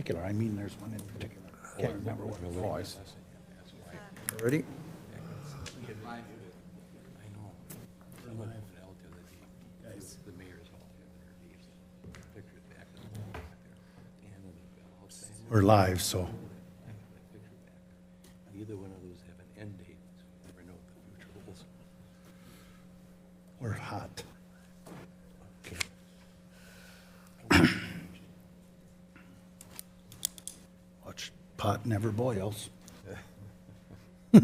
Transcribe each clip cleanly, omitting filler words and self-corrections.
particular. I mean, there's one in particular. Can't remember what it was. Ready? We're live, so. Neither one of those have an end date, so you never know what the future holds. We're hot. Watch pot never boils. There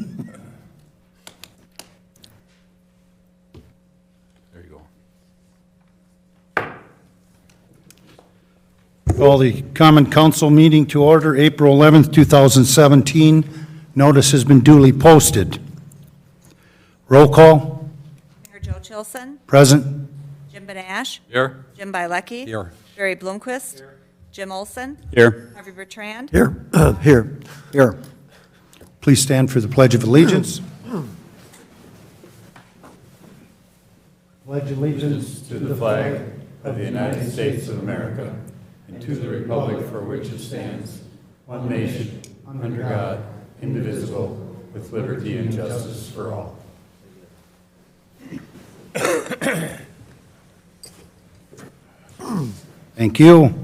you go. Call the Common Council meeting to order, April 11th, 2017. Notice has been duly posted. Roll call. Mayor Joe Chilson, Present. Jim Benash, Here. Jim Bilecki. Here. Barry Bloomquist. Jim Olson. Here. Harvey Bertrand. Here. Here. Please stand for the Pledge of Allegiance. Pledge allegiance to the flag of the United States of America and to the republic for which it stands, one nation, under God, indivisible, with liberty and justice for all. Thank you.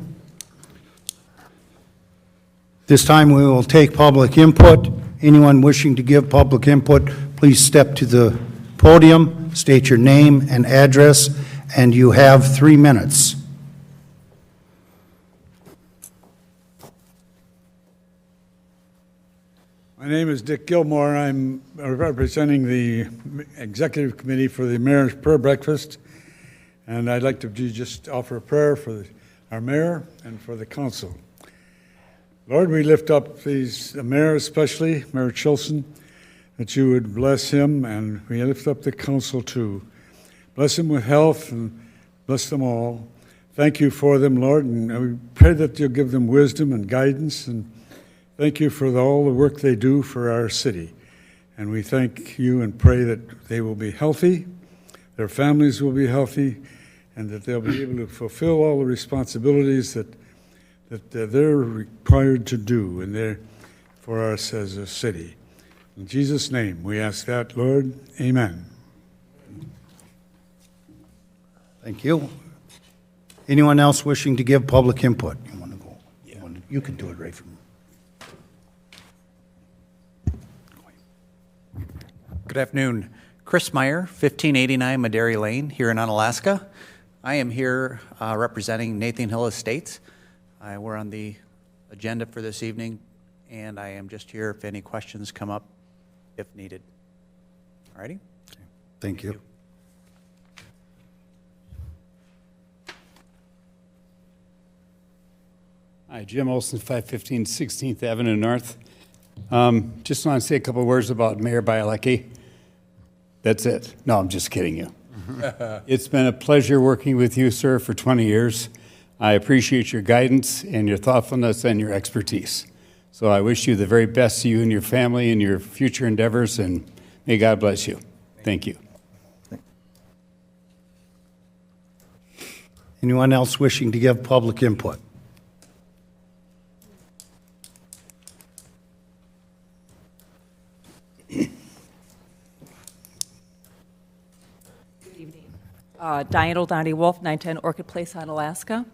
This time we will take public input. Anyone wishing to give public input, please step to the podium, state your name and address, and you have 3 minutes. My name is Dick Gilmore. I'm representing the Executive Committee for the Mayor's Prayer Breakfast, and I'd like to just offer a prayer for our mayor and for the council. Lord, we lift up the mayor especially, Mayor Chilson, that you would bless him, and we lift up the council too. Bless him with health and bless them all. Thank you for them, Lord, and we pray that you'll give them wisdom and guidance, and thank you for all the work they do for our city. And we thank you and pray that they will be healthy, their families will be healthy, and that they'll be able to fulfill all the responsibilities that they're required to do and they're for us as a city. In Jesus' name, we ask that, Lord. Amen. Thank you. Anyone else wishing to give public input? You want to go? You can do it right from. Good afternoon. Chris Meyer, 1589 Madary Lane, here in Unalaska. I am here representing Nathan Hill Estates. We're on the agenda for this evening, and I am just here if any questions come up, if needed. All righty? Thank you. Hi, Jim Olson, 515 16th Avenue North. Just want to say a couple of words about Mayor Bilecki. That's it. No, I'm just kidding you. It's been a pleasure working with you, sir, for 20 years. I appreciate your guidance and your thoughtfulness and your expertise. So I wish you the very best to you and your family and your future endeavors, and may God bless you. Thank you. Anyone else wishing to give public input? Diane O'Donoghue Wolf, 910 Orchid Place, Unalaska.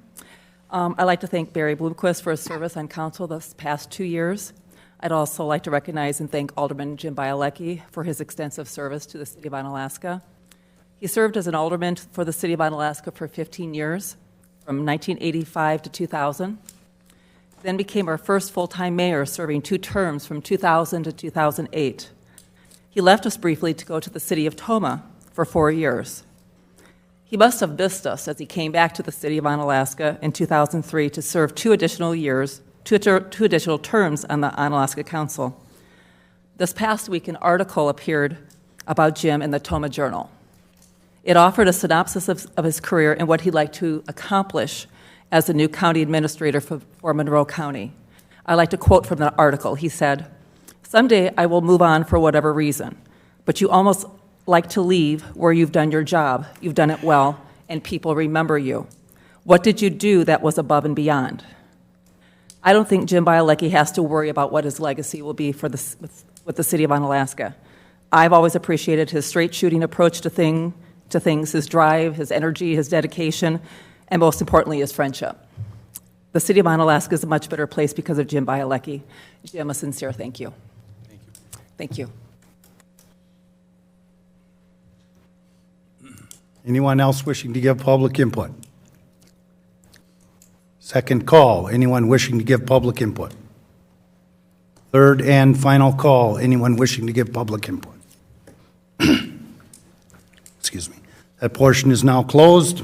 I'd like to thank Barry Bloomquist for his service on council this past 2 years. I'd also like to recognize and thank Alderman Jim Bilecki for his extensive service to the city of Unalaska. He served as an alderman for the city of Unalaska for 15 years, from 1985 to 2000. Then became our first full-time mayor, serving 2 terms from 2000 to 2008. He left us briefly to go to the city of Tomah for 4 years. He must have missed us as he came back to the city of Unalaska in 2003 to serve 2 additional terms on the Unalaska Council. This past week, an article appeared about Jim in the Tomah Journal. It offered a synopsis of his career and what he'd like to accomplish as the new county administrator for Monroe County. I'd like to quote from the article. He said, "Someday I will move on for whatever reason, but you almost like to leave where you've done your job. You've done it well, and people remember you. What did you do that was above and beyond?" I don't think Jim Bielecki has to worry about what his legacy will be for with the city of Onalaska. I've always appreciated his straight-shooting approach to things, his drive, his energy, his dedication, and most importantly, his friendship. The city of Onalaska is a much better place because of Jim Bielecki. Jim, a sincere thank you. Thank you. Anyone else wishing to give public input? Second call, anyone wishing to give public input? Third and final call, anyone wishing to give public input? Excuse me. That portion is now closed.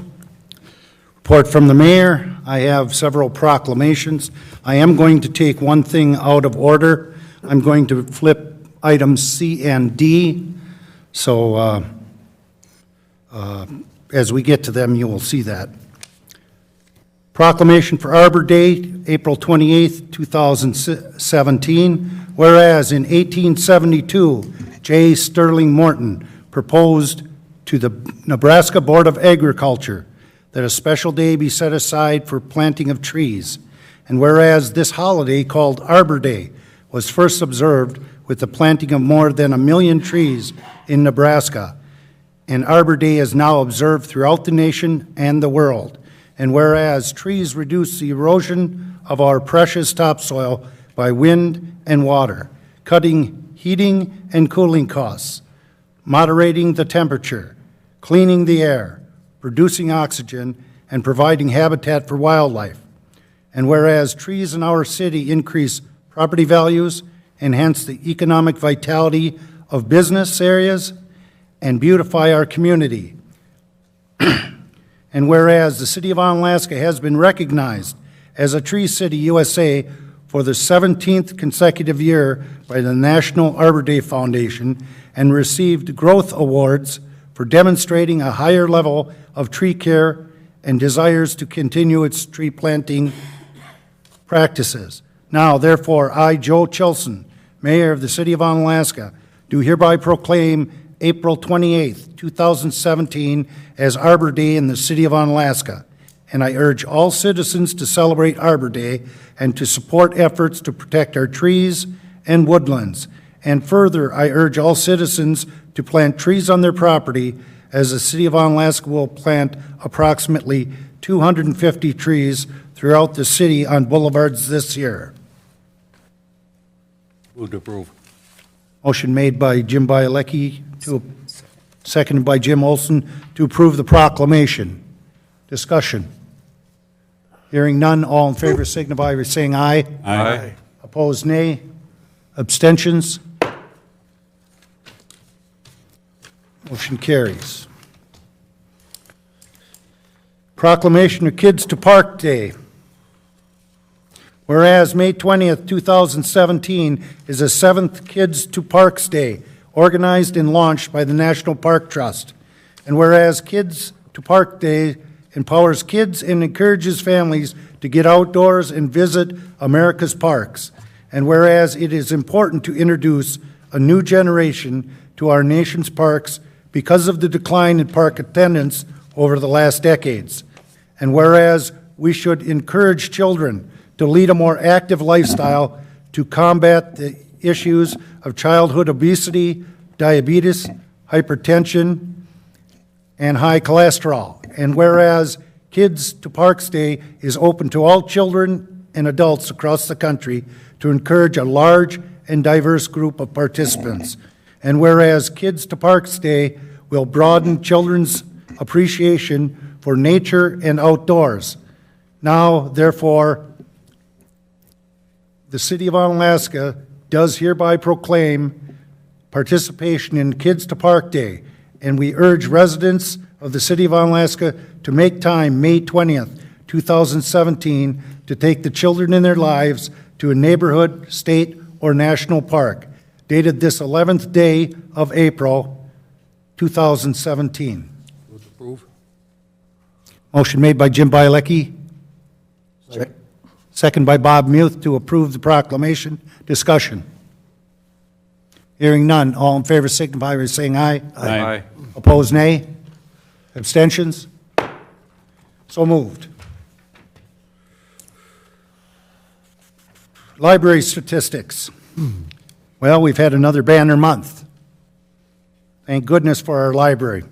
Report from the mayor. I have several proclamations. I am going to take one thing out of order. I'm going to flip items C and D. So as we get to them, you will see that. Proclamation for Arbor Day, April 28th, 2017. Whereas in 1872, J. Sterling Morton proposed to the Nebraska Board of Agriculture that a special day be set aside for planting of trees. And whereas this holiday, called Arbor Day, was first observed with the planting of more than 1 million trees in Nebraska, and Arbor Day is now observed throughout the nation and the world. And whereas trees reduce the erosion of our precious topsoil by wind and water, cutting heating and cooling costs, moderating the temperature, cleaning the air, producing oxygen, and providing habitat for wildlife. And whereas trees in our city increase property values, enhance the economic vitality of business areas, and beautify our community. And whereas the city of Onalaska has been recognized as a Tree City USA for the 17th consecutive year by the National Arbor Day Foundation and received growth awards for demonstrating a higher level of tree care and desires to continue its tree planting practices. Now, therefore, I, Joe Chilson, Mayor of the City of Onalaska, do hereby proclaim April 28th, 2017 as Arbor Day in the City of Onalaska. And I urge all citizens to celebrate Arbor Day and to support efforts to protect our trees and woodlands. And further, I urge all citizens to plant trees on their property, as the City of Onalaska will plant approximately 250 trees throughout the city on boulevards this year. Move to approve. Motion made by Jim Bielecki, seconded by Jim Olson, to approve the proclamation. Discussion. Hearing none, all in favor signify by saying aye. Aye. Opposed, nay. Abstentions? Motion carries. Proclamation of Kids to Park Day. Whereas May 20th, 2017 is the 7th Kids to Parks Day, organized and launched by the National Park Trust. And whereas Kids to Park Day empowers kids and encourages families to get outdoors and visit America's parks. And whereas it is important to introduce a new generation to our nation's parks because of the decline in park attendance over the last decades. And whereas we should encourage children to lead a more active lifestyle to combat the issues of childhood obesity, diabetes, hypertension, and high cholesterol. And whereas Kids to Parks Day is open to all children and adults across the country to encourage a large and diverse group of participants. And whereas Kids to Parks Day will broaden children's appreciation for nature and outdoors. Now, therefore, the City of Onalaska does hereby proclaim participation in Kids to Park Day, and we urge residents of the City of Onalaska to make time May 20th, 2017, to take the children in their lives to a neighborhood, state, or national park, dated this 11th day of April, 2017. Move to approve. Motion made by Jim Bielecki. Second by Bob Muth to approve the proclamation. Discussion. Hearing none. All in favor signify by saying aye. Aye. Opposed, nay. Abstentions? So moved. Library statistics. Well, we've had another banner month. Thank goodness for our library.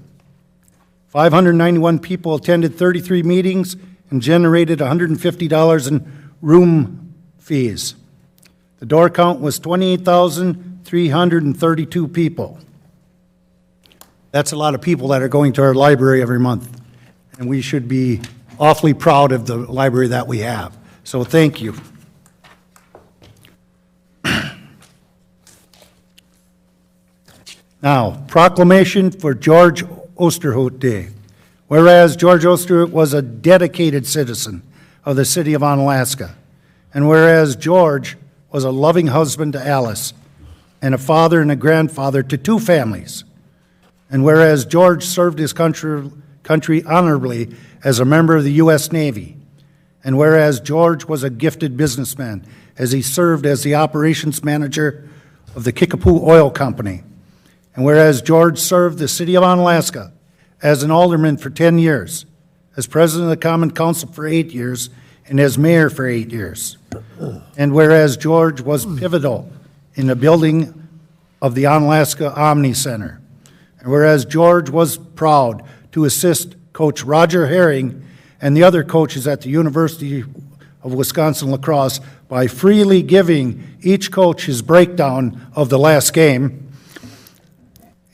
591 people attended 33 meetings and generated $150 in room fees. The door count was 28,332 people. That's a lot of people that are going to our library every month, and we should be awfully proud of the library that we have. So thank you. Now, proclamation for George Oosterhout Day. Whereas George Oosterhout was a dedicated citizen of the city of Onalaska, and whereas George was a loving husband to Alice, and a father and a grandfather to 2 families, and whereas George served his country honorably as a member of the U.S. Navy, and whereas George was a gifted businessman as he served as the operations manager of the Kickapoo Oil Company, and whereas George served the city of Onalaska as an alderman for 10 years, as president of the Common Council for 8 years, and as mayor for 8 years, and whereas George was pivotal in the building of the Onalaska Omni Center, and whereas George was proud to assist Coach Roger Herring and the other coaches at the University of Wisconsin-La Crosse by freely giving each coach his breakdown of the last game,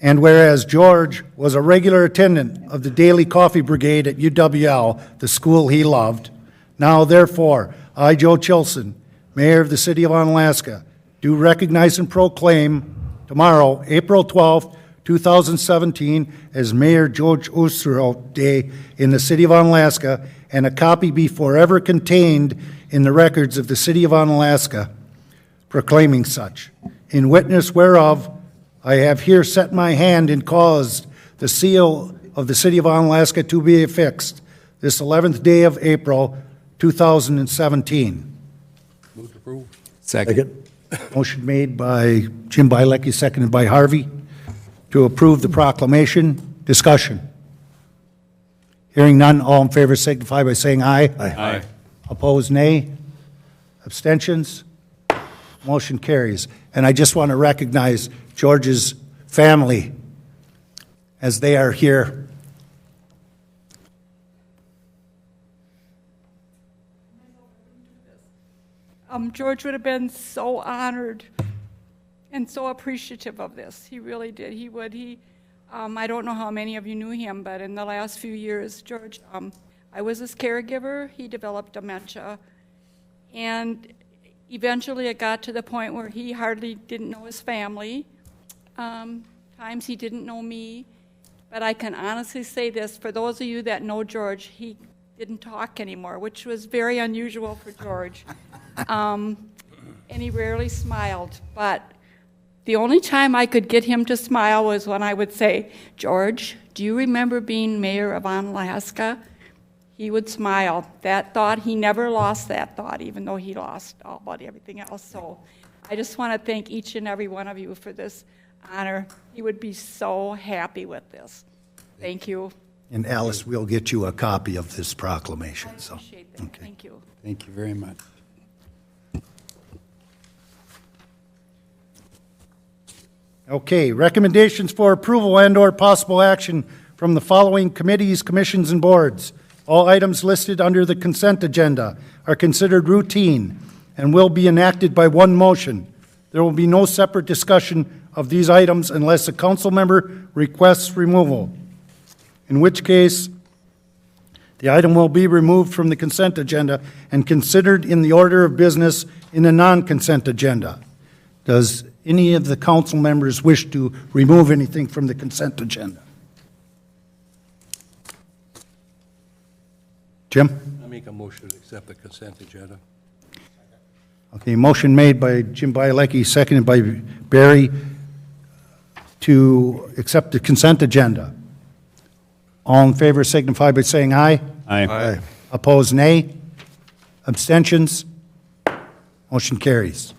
and whereas George was a regular attendant of the Daily Coffee Brigade at UWL, the school he loved, now therefore, I, Joe Chilson, Mayor of the City of Onalaska, do recognize and proclaim tomorrow, April 12th, 2017, as Mayor George Oosterhout Day in the City of Onalaska, and a copy be forever contained in the records of the City of Onalaska, proclaiming such. In witness whereof, I have here set my hand and caused the seal of the City of Onalaska to be affixed this 11th day of April, 2017. Move to approve. Second. Motion made by Jim Bialecki, seconded by Harvey, to approve the proclamation. Discussion. Hearing none, all in favor signify by saying aye. Aye. Opposed, nay. Abstentions? Motion carries. And I just want to recognize George's family as they are here. George would have been so honored and so appreciative of this. He really did. He would. I don't know how many of you knew him, but in the last few years, George, I was his caregiver. He developed dementia, and eventually it got to the point where he hardly didn't know his family. Times he didn't know me, but I can honestly say this, for those of you that know George, he didn't talk anymore, which was very unusual for George. And he rarely smiled, but the only time I could get him to smile was when I would say, George, do you remember being mayor of Onalaska? He would smile. That thought, he never lost that thought, even though he lost all about everything else. So I just want to thank each and every one of you for this honor. He would be so happy with this. Thank you. And Alice, we'll get you a copy of this proclamation. I So, appreciate that. okay. Thank you. Thank you very much. Okay, recommendations for approval and/or possible action from the following committees, commissions, and boards. All items listed under the consent agenda are considered routine and will be enacted by one motion. There will be no separate discussion of these items unless a council member requests removal, in which case the item will be removed from the consent agenda and considered in the order of business in the non-consent agenda. Does any of the council members wish to remove anything from the consent agenda? Jim? I make a motion to accept the consent agenda. Okay, motion made by Jim Bialecki, seconded by Barry to accept the consent agenda. All in favor signify by saying aye. Aye. Opposed, nay. Abstentions? Motion carries.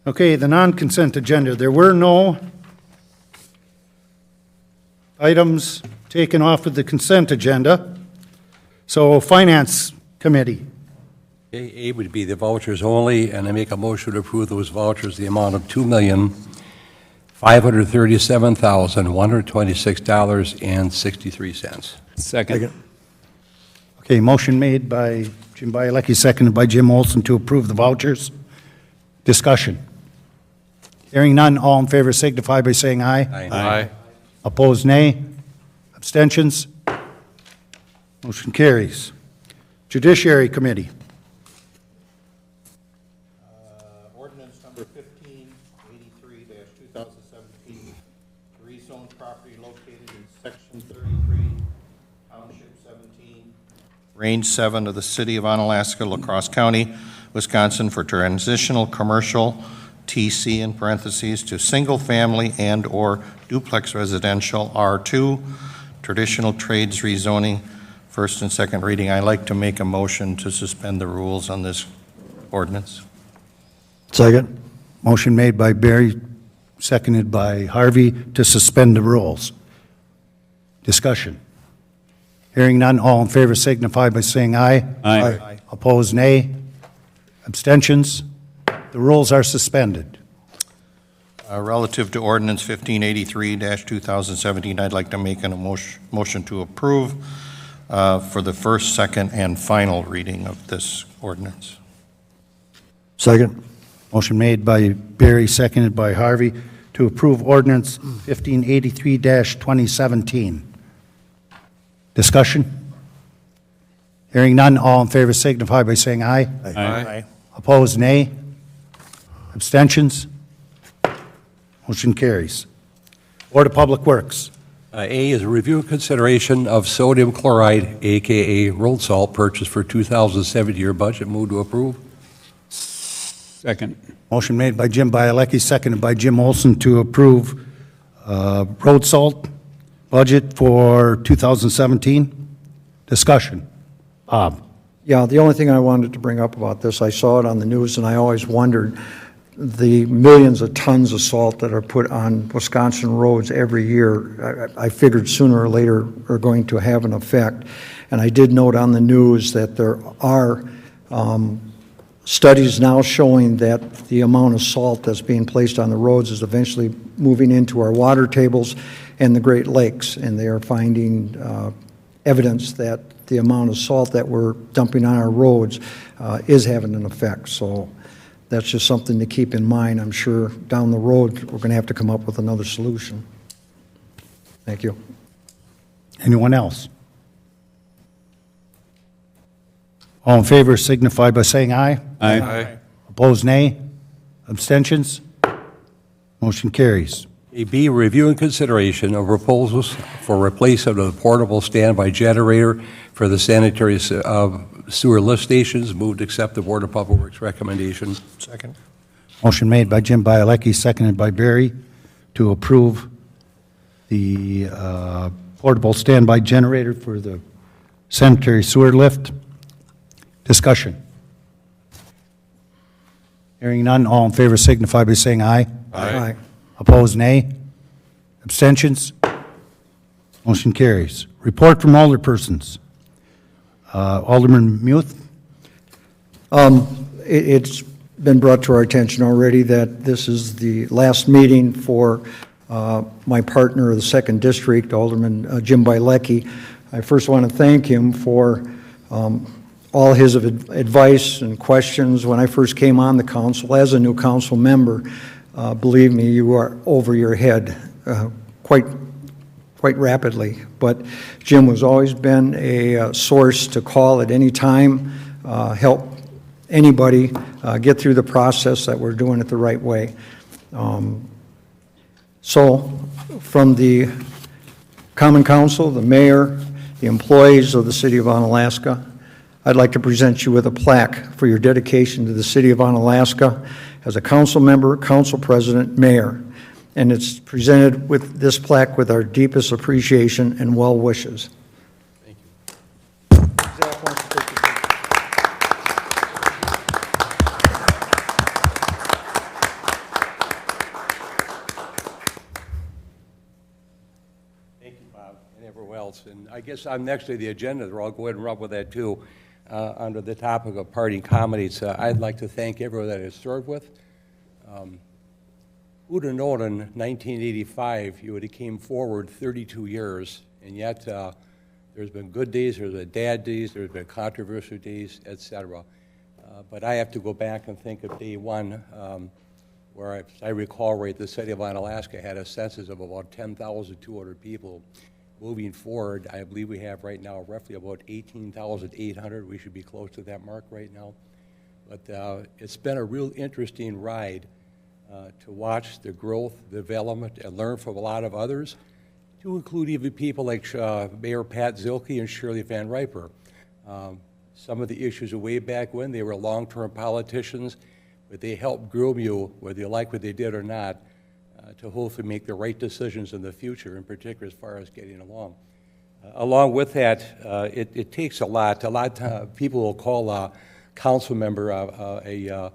Okay, the non-consent agenda. There were no items taken off of the consent agenda. So, Finance Committee. Okay, A would be the vouchers only, and I make a motion to approve those vouchers, the amount of $2,537,126.63. Second. Okay, motion made by Jim Bialecki, seconded by Jim Olson to approve the vouchers. Discussion. Hearing none, all in favor signify by saying aye. Aye. Opposed, nay. Abstentions? Motion carries. Judiciary Committee. Ordinance number 1583-2017, to rezone property located in Section 33, Township 17, Range 7 of the City of Onalaska, La Crosse County, Wisconsin, for transitional commercial, TC in parentheses, to single-family and/or duplex residential, R2, traditional trades rezoning, first and second reading. I'd like to make a motion to suspend the rules on this ordinance. Second. Motion made by Barry, seconded by Harvey to suspend the rules. Discussion. Hearing none, all in favor signify by saying aye. Aye. Opposed, nay. Abstentions? The rules are suspended. Relative to ordinance 1583-2017, I'd like to make a motion to approve for the first, second, and final reading of this ordinance. Second. Motion made by Barry, seconded by Harvey to approve ordinance 1583-2017. Discussion? Hearing none, all in favor signify by saying aye. Aye. Opposed, nay. Abstentions? Motion carries. Board of Public Works. A is a review and consideration of sodium chloride, AKA road salt, purchase for 2017 year budget. Move to approve. Second. Motion made by Jim Bialecki, seconded by Jim Olson to approve road salt budget for 2017. Discussion. Bob. Yeah, the only thing I wanted to bring up about this, I saw it on the news, and I always wondered the millions of tons of salt that are put on Wisconsin roads every year, I figured sooner or later are going to have an effect. And I did note on the news that there are studies now showing that the amount of salt that's being placed on the roads is eventually moving into our water tables and the Great Lakes, and they are finding evidence that the amount of salt that we're dumping on our roads is having an effect. So that's just something to keep in mind. I'm sure down the road, we're going to have to come up with another solution. Thank you. Anyone else? All in favor signify by saying aye. Aye. Opposed, nay. Abstentions? Motion carries. A B, review and consideration of proposals for replacement of the portable standby generator for the sanitary sewer lift stations. Moved to accept the Board of Public Works recommendation. Second. Motion made by Jim Bialecki, seconded by Barry, to approve the portable standby generator for the sanitary sewer lift. Discussion. Hearing none, all in favor signify by saying aye. Aye. Opposed, nay. Abstentions? Motion carries. Report from alderpersons. Alderman Muth? It's been brought to our attention already that this is the last meeting for my partner of the 2nd District, Alderman Jim Bialecki. I first want to thank him for all his advice and questions when I first came on the council as a new council member. Believe me, you are over your head quite rapidly. But Jim has always been a source to call at any time, help anybody get through the process that we're doing it the right way. So from the Common Council, the mayor, the employees of the City of Onalaska, I'd like to present you with a plaque for your dedication to the City of Onalaska as a council member, council president, mayor. And it's presented with this plaque with our deepest appreciation and well wishes. Thank you. Zach wants to take your picture. Thank you, Bob, and everyone else. And I guess I'm next to the agenda, there. I'll go ahead and rub with that, too. under the topic of parting comedies, I'd like to thank everyone that I served with. Who'd have known in 1985 you would have came forward 32 years, and yet there's been good days, there's been bad days, there's been controversial days, et cetera. But I have to go back and think of day one, where I recall right, the city of Onalaska had a census of about 10,200 people. Moving forward, I believe we have right now roughly about 18,800. We should be close to that mark right now. But it's been a real interesting ride to watch the growth, development, and learn from a lot of others, to include even people like Mayor Pat Zilke and Shirley Van Riper. Some of the issues are way back when they were long-term politicians, but they helped groom you, whether you like what they did or not, to hopefully make the right decisions in the future, in particular as far as getting along. Along with that, it takes a lot. People will call a council member a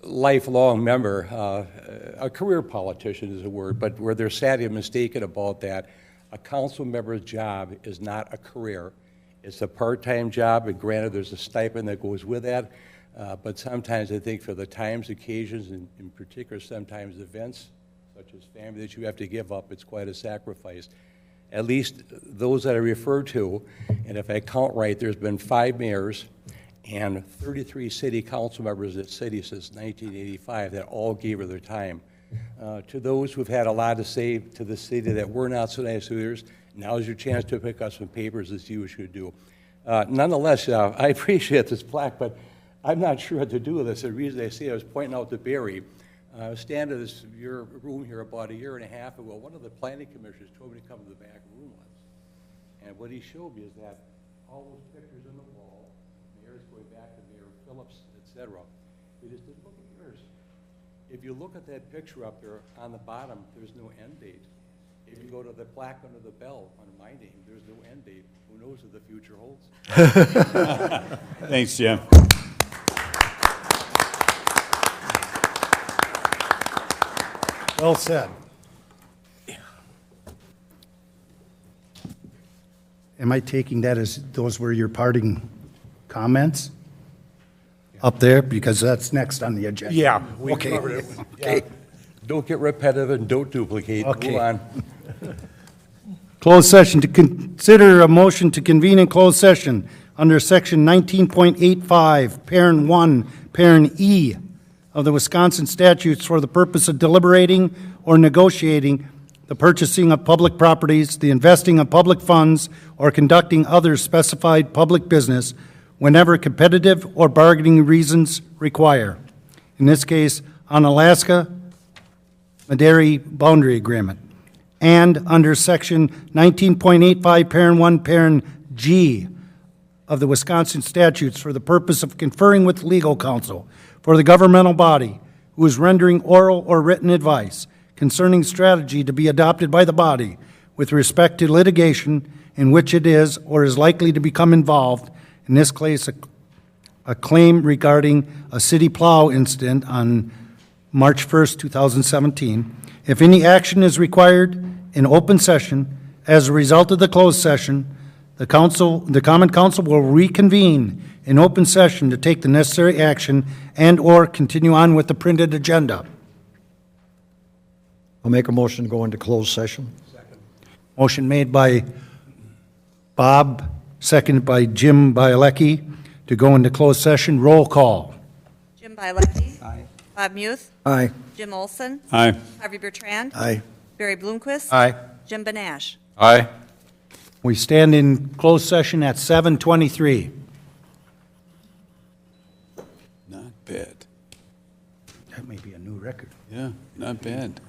lifelong member. A career politician is a word, but where they're sadly mistaken about that. A council member's job is not a career. It's a part-time job, and granted, there's a stipend that goes with that. But sometimes I think for the times, occasions, and in particular sometimes events, such as family that you have to give up, it's quite a sacrifice. At least those that I refer to, and if I count right, there's been 5 mayors and 33 city council members at city since 1985 that all gave her their time. To those who've had a lot to say to the city that were not so nice leaders, now's your chance to pick up some papers as you should do. Nonetheless, I appreciate this plaque, but I'm not sure what to do with this. The reason I say I was pointing out to Barry, I was standing in your room here about a year and a half ago. One of the planning commissioners told me to come to the back room once. And what he showed me is that all those pictures on the wall, mayors going back to Mayor Phillips, et cetera, he just said, look at yours. If you look at that picture up there on the bottom, there's no end date. If you go to the plaque under the bell under my name, there's no end date. Who knows what the future holds? Thanks, Jim. Well said. Am I taking that as those were your parting comments up there? Because that's next on the agenda. Yeah, we Okay. covered it. Okay. Don't get repetitive and don't duplicate. Okay. Move on. Closed session, to consider a motion to convene in closed session under section 19.85, parent 1, parent E of the Wisconsin statutes for the purpose of deliberating or negotiating the purchasing of public properties, the investing of public funds, or conducting other specified public business whenever competitive or bargaining reasons require. In this case, Onalaska-Madera Boundary Agreement. And under section 19.85, parent 1, parent G of the Wisconsin statutes for the purpose of conferring with legal counsel for the governmental body who is rendering oral or written advice concerning strategy to be adopted by the body with respect to litigation in which it is or is likely to become involved, in this case, a claim regarding a city plow incident on March 1st, 2017. If any action is required in open session as a result of the closed session, the common council will reconvene in open session to take the necessary action and/or continue on with the printed agenda. I'll make a motion to go into closed session. Motion made by Bob, seconded by Jim Bielecki to go into closed session. Roll call. Jim Bielecki. Aye. Bob Muth. Aye. Jim Olson. Aye. Harvey Bertrand. Aye. Barry Bloomquist. Aye. Jim Benash. Aye. We stand in closed session at 7:23. Not bad. That may be a new record. Yeah, not bad.